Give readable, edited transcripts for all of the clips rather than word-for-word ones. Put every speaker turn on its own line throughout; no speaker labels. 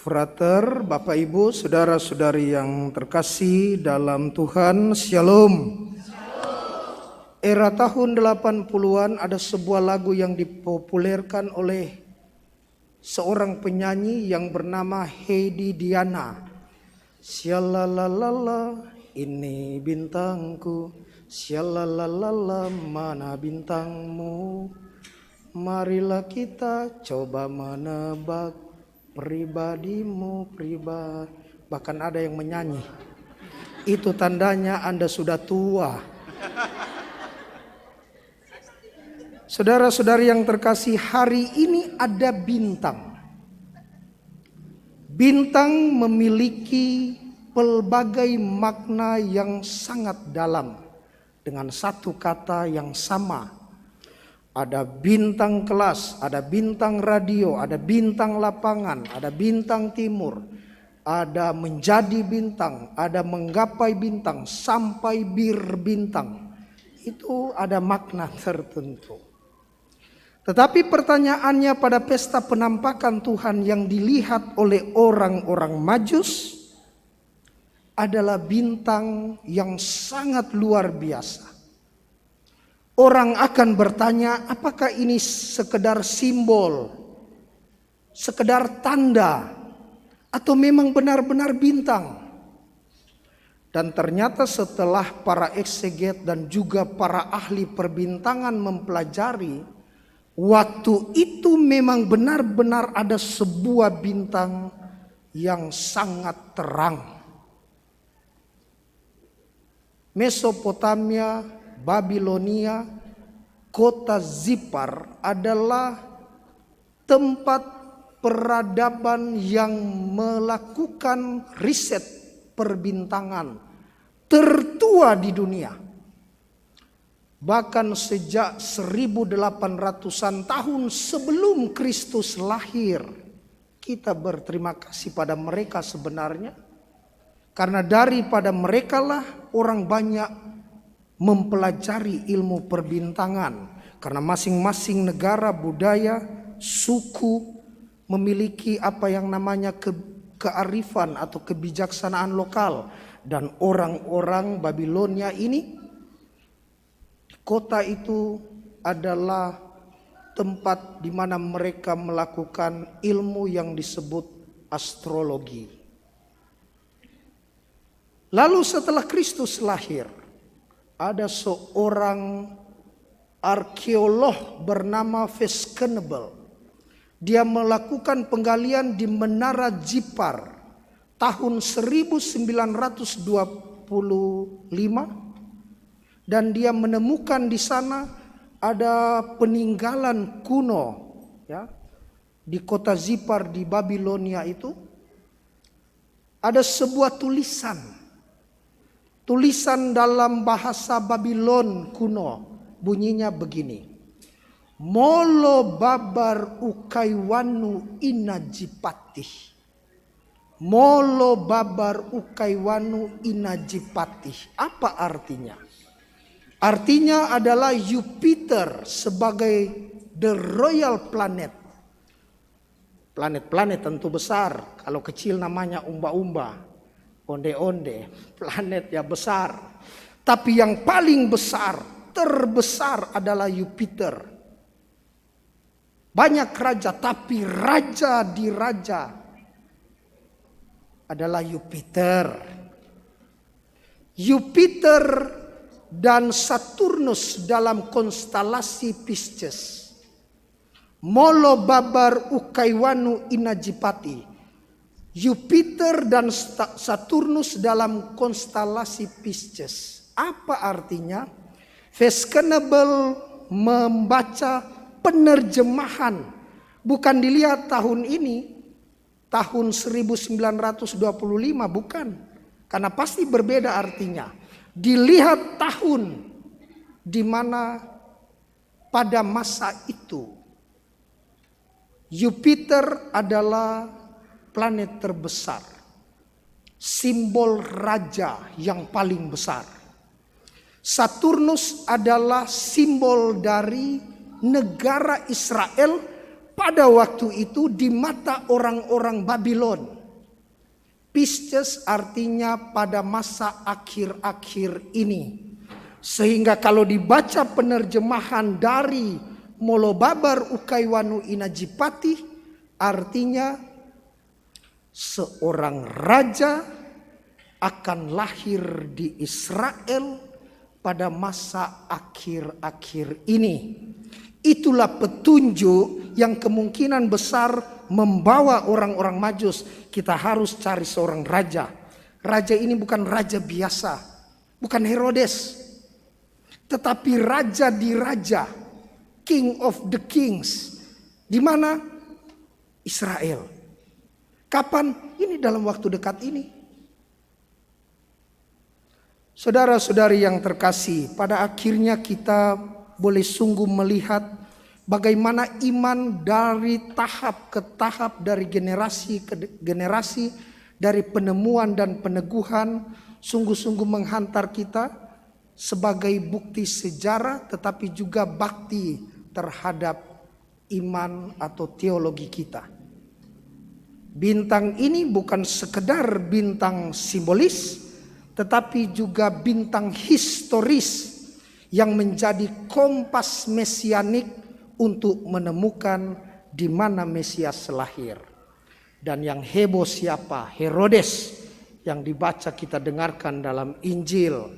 Frater, Bapak Ibu, saudara-saudari yang terkasih dalam Tuhan, Shalom. Era tahun 80-an ada sebuah lagu yang dipopulerkan oleh seorang penyanyi yang bernama Heidi Diana. Syalalala, ini bintangku, syalalala, mana bintangmu? Marilah kita coba menebak pribadimu, bahkan ada yang menyanyi. Itu tandanya Anda sudah tua. Saudara-saudari yang terkasih, hari ini ada bintang. Bintang memiliki pelbagai makna yang sangat dalam dengan satu kata yang sama. Ada bintang kelas, ada bintang radio, ada bintang lapangan, ada bintang timur, ada menjadi bintang, ada menggapai bintang, sampai bintang. Itu ada makna tertentu. Tetapi pertanyaannya pada pesta penampakan Tuhan yang dilihat oleh orang-orang Majus adalah bintang yang sangat luar biasa. Orang akan bertanya, apakah ini sekedar simbol, sekedar tanda, atau memang benar-benar bintang? Dan ternyata setelah para ekseget dan juga para ahli perbintangan mempelajari, waktu itu memang benar-benar ada sebuah bintang yang sangat terang. Mesopotamia, Babilonia, kota Zipar adalah tempat peradaban yang melakukan riset perbintangan tertua di dunia. Bahkan sejak 1800-an tahun sebelum Kristus lahir, kita berterima kasih pada mereka sebenarnya. Karena daripada merekalah orang banyak mempelajari ilmu perbintangan, karena masing-masing negara, budaya, suku memiliki apa yang namanya kearifan atau kebijaksanaan lokal. Dan orang-orang Babilonia ini, kota itu adalah tempat di mana mereka melakukan ilmu yang disebut astrologi. Lalu setelah Kristus lahir, ada seorang arkeolog bernama Fashionable. Dia melakukan penggalian di Menara Zipar tahun 1925 dan dia menemukan di sana ada peninggalan kuno, ya, di kota Zipar di Babilonia itu ada sebuah tulisan dalam bahasa Babylon kuno, bunyinya begini. Molo babar ukaiwanu inajipatih. Molo babar ukaiwanu inajipatih. Apa artinya? Artinya adalah Jupiter sebagai the royal planet. Planet-planet tentu besar, kalau kecil namanya umba-umba, onde-onde, planet ya besar. Tapi yang paling besar, terbesar adalah Jupiter. Banyak raja, tapi raja di raja adalah Jupiter. Jupiter dan Saturnus dalam konstelasi Pisces. Molo babar ukaiwanu inajipati. Jupiter dan Saturnus dalam konstelasi Pisces. Apa artinya? Fashionable membaca penerjemahan. Bukan dilihat tahun ini, tahun 1925, bukan. Karena pasti berbeda artinya. Dilihat tahun di mana pada masa itu Jupiter adalah planet terbesar, simbol raja yang paling besar. Saturnus adalah simbol dari negara Israel pada waktu itu di mata orang-orang Babylon. Pisces artinya pada masa akhir-akhir ini. Sehingga kalau dibaca penerjemahan dari Molobabar Ukaiwanu Inajipati, artinya seorang raja akan lahir di Israel pada masa akhir-akhir ini. Itulah petunjuk yang kemungkinan besar membawa orang-orang Majus. Kita harus cari seorang raja. Raja ini bukan raja biasa, bukan Herodes, tetapi raja di raja, King of the Kings. Di mana? Israel. Kapan? Ini dalam waktu dekat ini. Saudara-saudari yang terkasih, pada akhirnya kita boleh sungguh melihat bagaimana iman dari tahap ke tahap, dari generasi ke generasi, dari penemuan dan peneguhan sungguh-sungguh menghantar kita sebagai bukti sejarah, tetapi juga bakti terhadap iman atau teologi kita. Bintang ini bukan sekedar bintang simbolis, tetapi juga bintang historis yang menjadi kompas mesianik untuk menemukan di mana Mesias lahir. Dan yang heboh siapa? Herodes, yang dibaca kita dengarkan dalam Injil.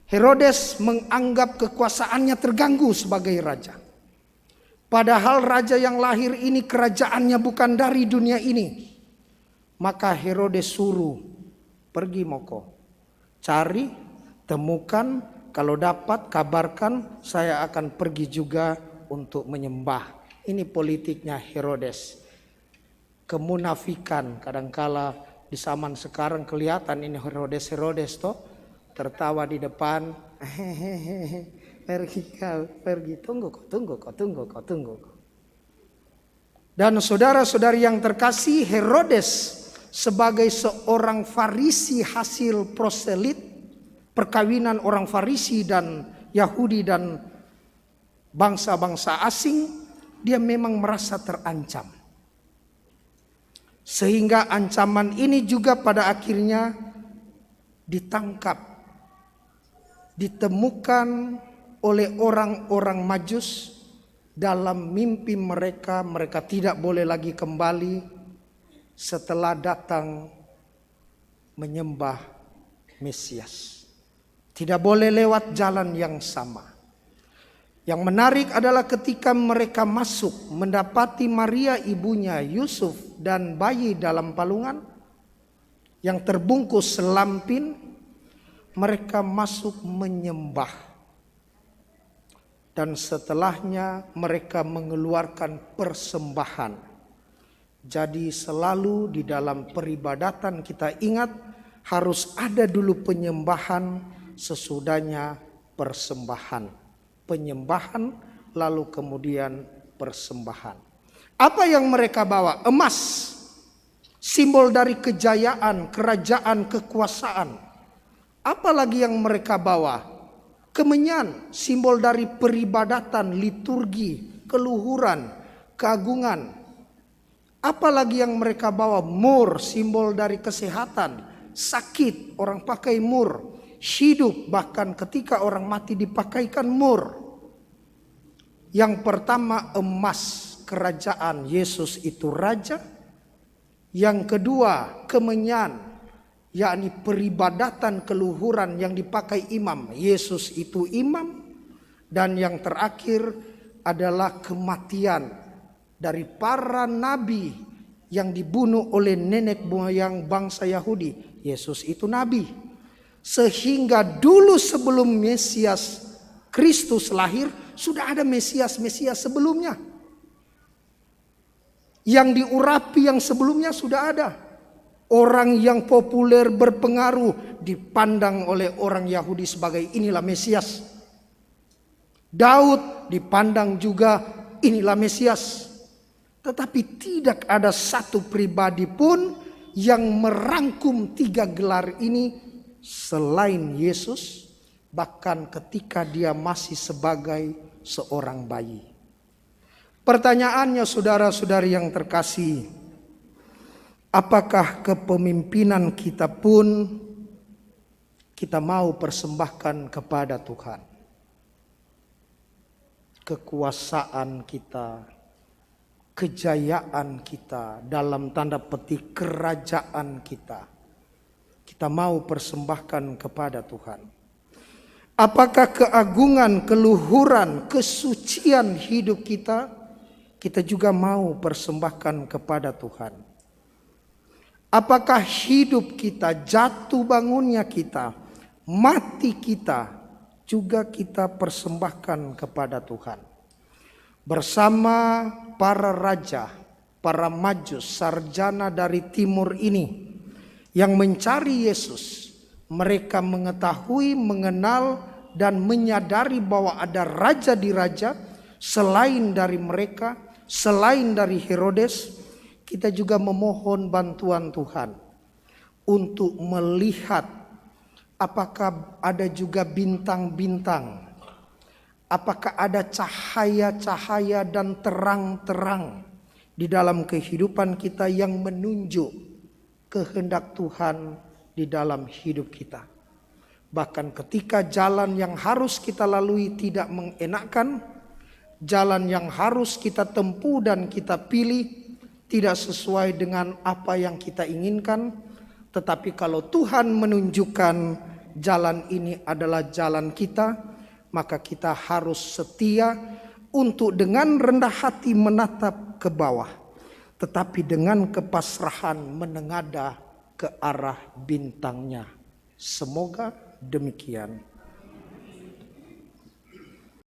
Herodes menganggap kekuasaannya terganggu sebagai raja. Padahal raja yang lahir ini kerajaannya bukan dari dunia ini. Maka Herodes suruh, pergi Moko, cari, temukan, kalau dapat kabarkan, saya akan pergi juga untuk menyembah. Ini politiknya Herodes. Kemunafikan, kadangkala di zaman sekarang kelihatan ini Herodes toh, tertawa di depan, pergi, tunggu kok. Dan saudara-saudari yang terkasih, Herodes sebagai seorang Farisi hasil proselit, perkawinan orang Farisi dan Yahudi dan bangsa-bangsa asing, dia memang merasa terancam. Sehingga ancaman ini juga pada akhirnya ditangkap, ditemukan oleh orang-orang Majus dalam mimpi mereka. Mereka tidak boleh lagi kembali setelah datang menyembah Mesias. Tidak boleh lewat jalan yang sama. Yang menarik adalah ketika mereka masuk mendapati Maria ibunya, Yusuf dan bayi dalam palungan yang terbungkus selampin, mereka masuk menyembah. Dan setelahnya mereka mengeluarkan persembahan. Jadi selalu di dalam peribadatan kita ingat harus ada dulu penyembahan, sesudahnya persembahan. Penyembahan lalu kemudian persembahan. Apa yang mereka bawa? Emas, simbol dari kejayaan, kerajaan, kekuasaan. Apalagi yang mereka bawa? Kemenyan, simbol dari peribadatan, liturgi, keluhuran, keagungan. Apalagi yang mereka bawa? Mur, simbol dari kesehatan, sakit, orang pakai mur. Hidup, bahkan ketika orang mati dipakaikan mur. Yang pertama emas, kerajaan, Yesus itu raja. Yang kedua kemenyan, yakni peribadatan keluhuran yang dipakai imam, Yesus itu imam. Dan yang terakhir adalah kematian dari para nabi yang dibunuh oleh nenek moyang bangsa Yahudi, Yesus itu nabi. Sehingga dulu sebelum Mesias Kristus lahir, sudah ada Mesias-Mesias sebelumnya. Yang diurapi yang sebelumnya sudah ada. Orang yang populer berpengaruh dipandang oleh orang Yahudi sebagai inilah Mesias. Daud dipandang juga inilah Mesias. Tetapi tidak ada satu pribadi pun yang merangkum tiga gelar ini selain Yesus, bahkan ketika dia masih sebagai seorang bayi. Pertanyaannya saudara-saudari yang terkasih, apakah kepemimpinan kita pun kita mau persembahkan kepada Tuhan? Kekuasaan kita, kejayaan kita, dalam tanda petik kerajaan kita, kita mau persembahkan kepada Tuhan. Apakah keagungan, keluhuran, kesucian hidup kita, kita juga mau persembahkan kepada Tuhan? Apakah hidup kita, jatuh bangunnya kita, mati kita, juga kita persembahkan kepada Tuhan? Bersama para raja, para majus, sarjana dari timur ini yang mencari Yesus, mereka mengetahui, mengenal, dan menyadari bahwa ada raja di raja selain dari mereka, selain dari Herodes. Kita juga memohon bantuan Tuhan untuk melihat apakah ada juga bintang-bintang, apakah ada cahaya-cahaya dan terang-terang di dalam kehidupan kita yang menunjuk kehendak Tuhan di dalam hidup kita. Bahkan ketika jalan yang harus kita lalui tidak mengenakkan, jalan yang harus kita tempuh dan kita pilih tidak sesuai dengan apa yang kita inginkan, tetapi kalau Tuhan menunjukkan jalan ini adalah jalan kita, maka kita harus setia untuk dengan rendah hati menatap ke bawah, tetapi dengan kepasrahan menengadah ke arah bintangnya. Semoga demikian.